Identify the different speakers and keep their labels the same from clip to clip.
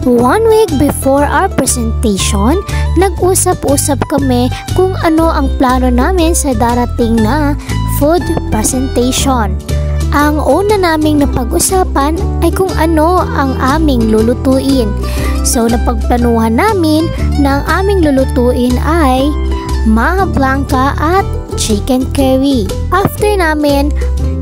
Speaker 1: 1 week before our presentation, nag-usap-usap kami kung ano ang plano namin sa darating na food presentation. Ang una naming napag-usapan ay kung ano ang aming lulutuin. So napagplanuhan namin na ang aming lulutuin ay maha blanca at chicken curry. After namin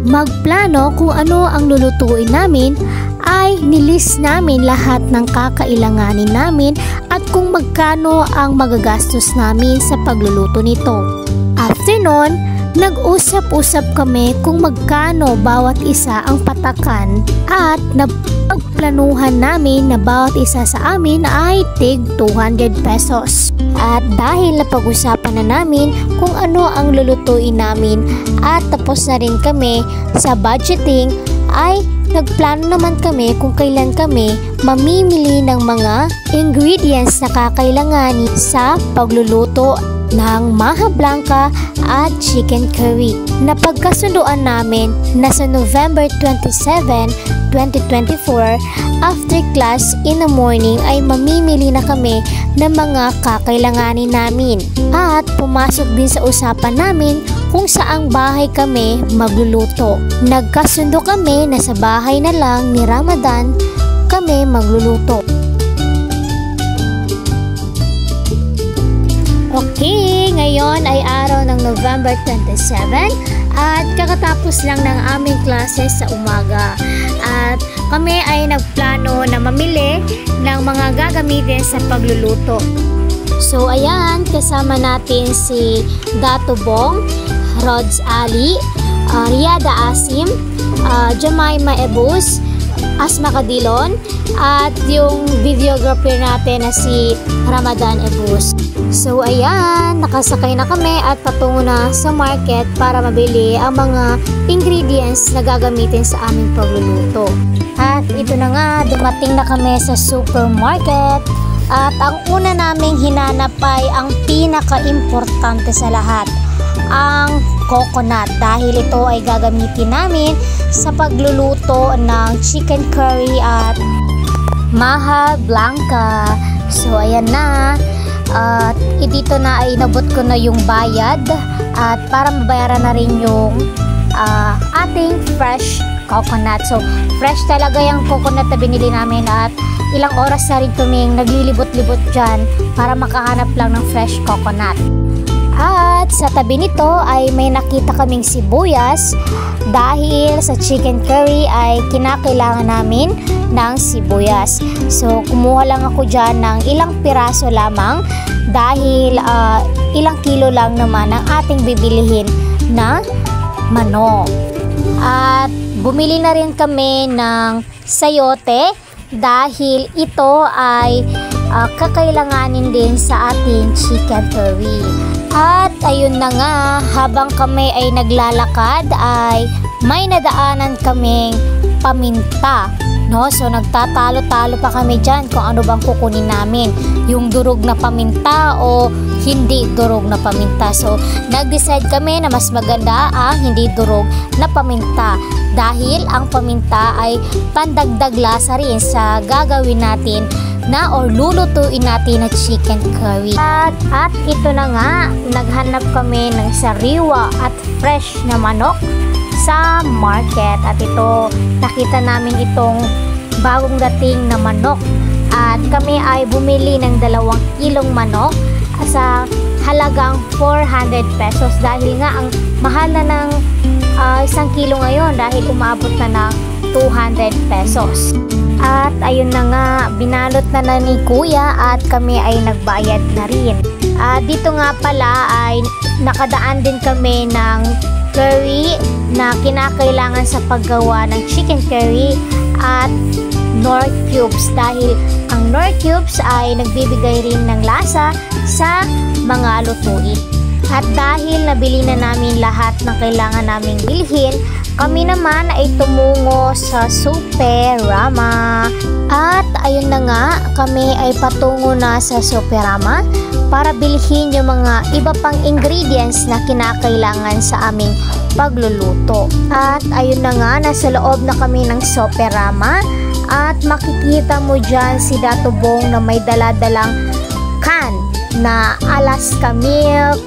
Speaker 1: magplano kung ano ang lulutuin namin, ay nilist namin lahat ng kakailanganin namin at kung magkano ang magagastos namin sa pagluluto nito. After nun, nag-usap-usap kami kung magkano bawat isa ang patakan at napagplanuhan namin na bawat isa sa amin ay tig 200 pesos. At dahil napag-usapan na namin kung ano ang lulutuin namin at tapos na rin kami sa budgeting, ay nagplano naman kami kung kailan kami mamimili ng mga ingredients na kakailanganin sa pagluluto ng maha blanca at chicken curry. Napagkasunduan namin na sa November 27, 2024, after class in the morning ay mamimili na kami ng mga kakailanganin namin. At pumasok din sa usapan namin kung saang bahay kami magluluto. Nagkasundo kami na sa bahay na lang ni Ramadan kami magluluto. Okay, ngayon ay araw ng November 27 at kakatapos lang ng aming classes sa umaga. At kami ay nagplano na mamili ng mga gagamitin sa pagluluto. So ayan, kasama natin si Dato Bong, Rods Ali, Riada Asim, Jemima Ebus, Asma Cadilon, at yung videographer natin na si Ramadan Ebus. So ayan, nakasakay na kami at patungo na sa market para mabili ang mga ingredients na gagamitin sa aming pagluluto. At ito na nga, dumating na kami sa supermarket. At ang una naming hinanap ay ang pinaka-importante sa lahat, ang coconut, dahil ito ay gagamitin namin sa pagluluto ng chicken curry at maha blanca. So ayan na, at dito na ay inabot ko na yung bayad at para mabayaran na rin yung ating fresh coconut. So fresh talaga yung coconut na binili namin at ilang oras na rin kaming naglilibot-libot dyan para makahanap lang ng fresh coconut. At sa tabi nito ay may nakita kaming sibuyas dahil sa chicken curry ay kinakailangan namin ng sibuyas. So kumuha lang ako dyan ng ilang piraso lamang dahil ilang kilo lang naman ang ating bibilihin na manok. At bumili na rin kami ng sayote dahil ito ay kakailanganin din sa ating chicken curry. At ayun na nga, habang kami ay naglalakad ay may nadaanan kaming paminta, no? So nagtatalo-talo pa kami dyan kung ano bang kukunin namin, yung durog na paminta o hindi durog na paminta. So nag-decide kami na mas maganda ang hindi durog na paminta dahil ang paminta ay pandagdag lasa rin sa gagawin natin na or lulutuin natin na chicken curry. At ito na nga, naghanap kami ng sariwa at fresh na manok sa market. At ito, nakita namin itong bagong dating na manok. At kami ay bumili ng 2 kilong manok sa halagang 400 pesos dahil nga ang mahal na ng 1 kilo ngayon dahil umabot na ng 200 pesos. At ayun na nga, binalot na ni Kuya at kami ay nagbayad na rin. Dito nga pala ay nakadaan din kami ng curry na kinakailangan sa paggawa ng chicken curry at Knorr cubes dahil ang Knorr cubes ay nagbibigay rin ng lasa sa mga lutuin. At dahil nabili na namin lahat ng kailangan naming bilhin, kami naman ay tumungo sa Superama. At ayun na nga, kami ay patungo na sa Superama para bilhin yung mga iba pang ingredients na kinakailangan sa aming pagluluto. At ayun na nga, nasa loob na kami ng Superama At makikita mo dyan si Dato Bong na may daladalang can na Alaska milk,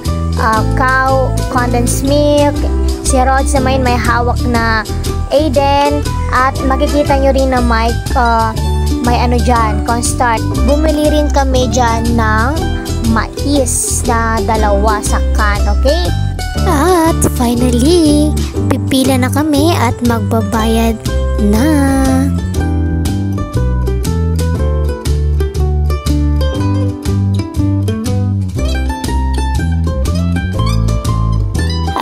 Speaker 1: cow condensed milk. Si Rod sa may hawak na Aiden. At makikita nyo rin na may ano dyan, cornstarch. Bumili rin kami dyan ng mais na 2 sa can, okay? At finally, pipila na kami at magbabayad na.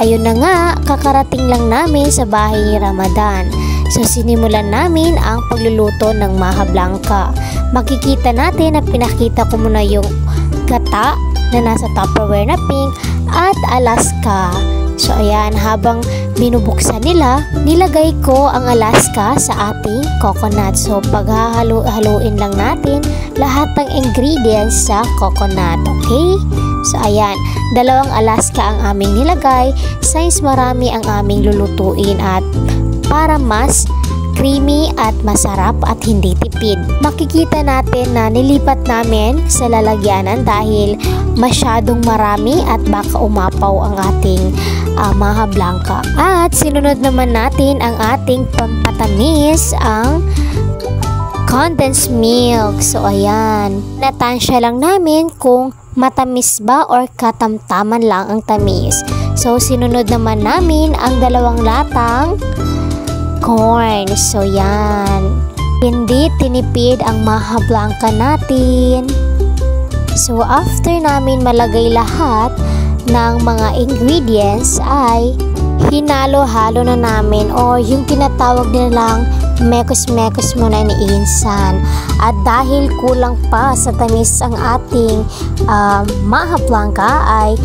Speaker 1: Ayun na nga, kakarating lang namin sa bahay ni Ramadan. So sinimulan namin ang pagluluto ng maha blanca. Makikita natin na pinakita ko muna yung gata na nasa Tupperware na pink at Alaska. So ayan, habang binubuksan nila, nilagay ko ang Alaska sa ating coconut. So paghahalo-haluin lang natin lahat ng ingredients sa coconut, okay? So ayan, 2 Alaska ang aming nilagay since marami ang aming lulutuin at para mas creamy at masarap at hindi tipid. Makikita natin na nilipat namin sa lalagyanan dahil masyadong marami at baka umapaw ang ating maha blanca. At sinunod naman natin ang ating pampatamis, ang condensed milk. So ayan, natansya lang namin kung matamis ba or katamtaman lang ang tamis. So sinunod naman namin ang 2 latang corn. So yan, hindi tinipid ang maha blanca natin. So after namin malagay lahat ng mga ingredients ay hinalo-halo na namin, o yung tinatawag nilang mekos-mekos muna ni Insan. At dahil kulang pa sa tamis ang ating maha blanca ay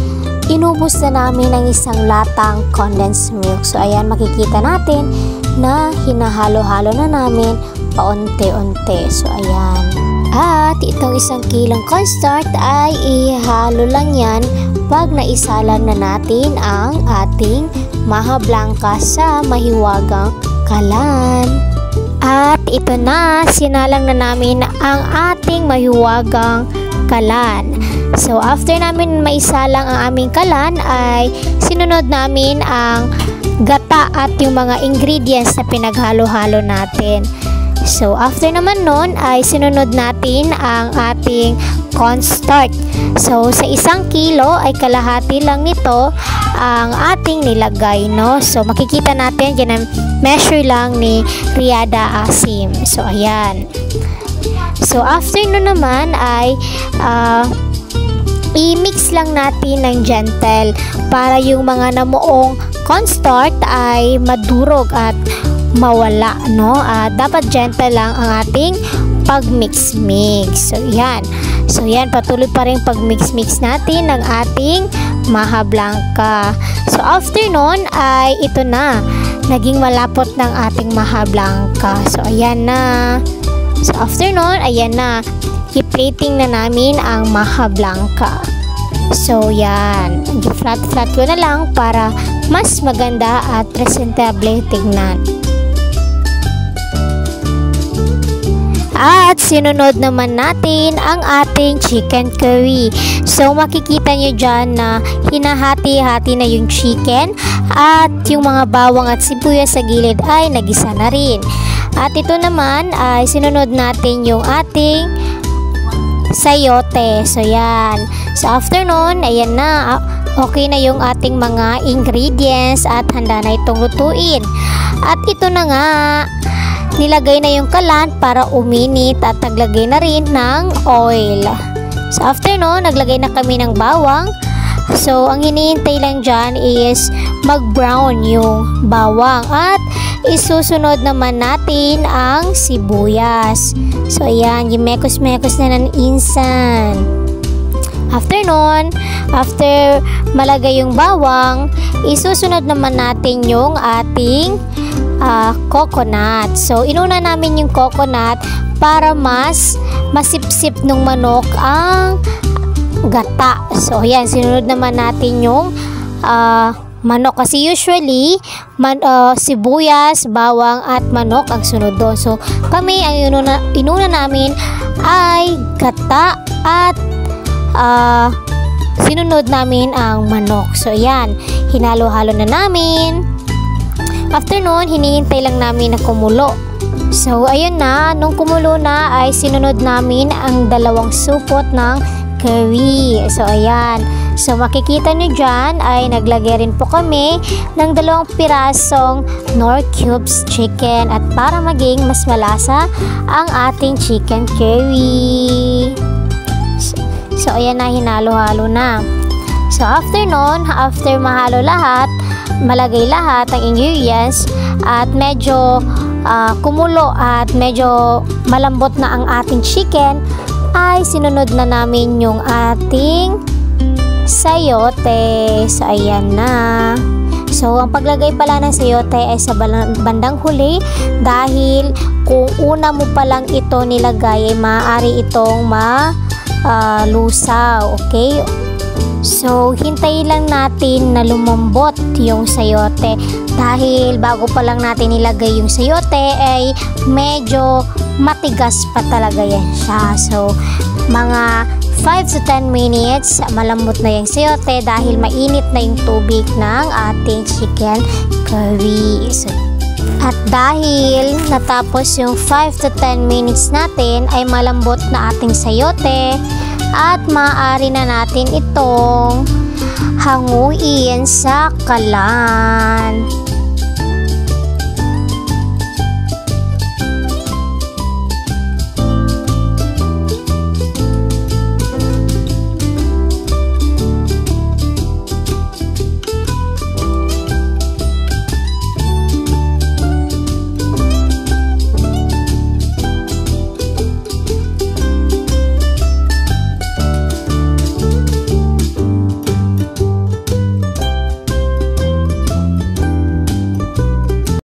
Speaker 1: inubos na namin ang 1 latang condensed milk. So ayan, makikita natin na hinahalo-halo na namin paunti-unti. So ayan. At itong 1 kilong cornstarch ay ihalo lang yan pag naisalang na natin ang ating maha blanca sa mahiwagang kalan. At ito na, sinalang na namin ang ating mahiwagang kalan. So after namin maisalang ang aming kalan ay sinunod namin ang gata at yung mga ingredients na pinaghalo-halo natin. So after naman nun ay sinunod natin ang ating cornstarch. So sa 1 kilo ay kalahati lang nito ang ating nilagay, no? So makikita natin dyan ang measure lang ni Riada Asim. So ayan. So after nun naman ay i-mix lang natin ng gentle para yung mga namuong cornstarch ay madurog at mawala, no? Dapat gentle lang ang ating pag-mix-mix. So yan, patuloy pa rin pag-mix-mix natin ng ating maha blanca. So after nun ay ito na, naging malapot ng ating maha blanca. So ayan na. So after nun, ayan na, i-plating na namin ang maha blanca. So yan, i-flat-flat ko na lang para mas maganda at presentable tignan. At sinunod naman natin ang ating chicken curry. So makikita nyo dyan na hinahati-hati na yung chicken at yung mga bawang at sibuyas sa gilid ay nagisa na rin. At ito naman ay sinunod natin yung ating sayote. So yan. So after nun, ayan na, okay na yung ating mga ingredients at handa na itong lutuin. At ito na nga, nilagay na yung kalan para uminit at naglagay na rin ng oil. So after nun, naglagay na kami ng bawang. So ang hinihintay lang dyan is mag-brown yung bawang at isusunod naman natin ang sibuyas. So ayan, yung mekos-mekos na ng Insan. After nun, after malagay yung bawang, isusunod naman natin yung ating coconut. So inuna namin yung coconut para mas masipsip ng manok ang gata. So ayan, sinunod naman natin yung manok. Kasi usually, sibuyas, bawang at manok ang sunod doon. So, kami, ang inuna namin ay gata at sinunod namin ang manok. So, ayan, hinalo-halo na namin. After nun, hinihintay lang namin na kumulo. So, ayun na, nung kumulo na ay sinunod namin ang 2 supot ng curry. So, ayan. So, makikita nyo dyan ay naglagay rin po kami ng 2 pirasong Knorr cubes chicken at para maging mas malasa ang ating chicken curry. So, ayan na, hinalo-halo na. So, after nun, after mahalo lahat, malagay lahat ng ingredients at medyo kumulo at medyo malambot na ang ating chicken, ay sinunod na namin yung ating sayote. So, ayan na. So, ang paglagay pala ng sayote ay sa bandang huli dahil kung una mo palang ito nilagay ay maaari itong malusaw. Okay? So, hintayin lang natin na lumambot yung sayote dahil bago pa lang natin ilagay yung sayote ay medyo matigas pa talaga yan siya. So, mga 5 to 10 minutes malambot na yung sayote dahil mainit na yung tubig ng ating chicken curry. So, at dahil natapos yung 5 to 10 minutes natin ay malambot na ating sayote at maaari na natin itong hanguin sa kalan.